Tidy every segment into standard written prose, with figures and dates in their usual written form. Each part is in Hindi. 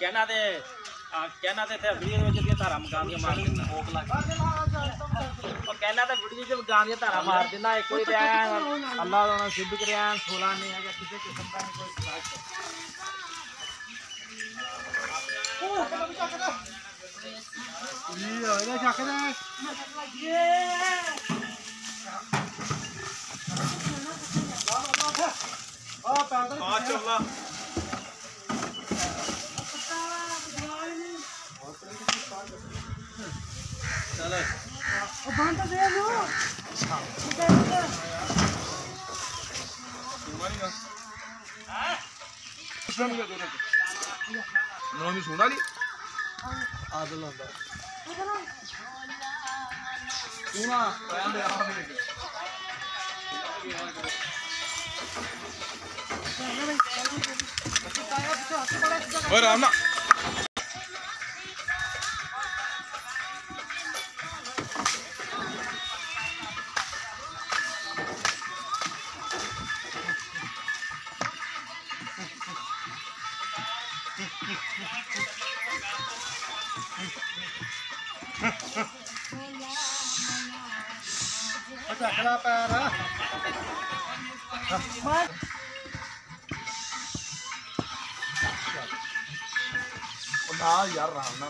कहना ते थे वीडियो में जब तारा मकान के मार देना भूख लग और कहना ते वीडियो जब गांव के तारा मार देना एक कोई ते अल्लाह ने सिद्ध करया 16 ने है किसी किस्म का कोई ये आया जाके ये माशाअल्लाह चलो बांध दे लो नॉन सुना नहीं आदल होता सुना पहले और रामना अच्छा खड़ा पैर ना यार रामना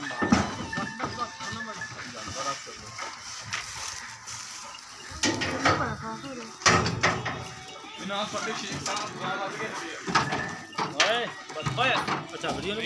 बिना पढ़े शेख साहब ओए बस ओए अच्छा वीडियो में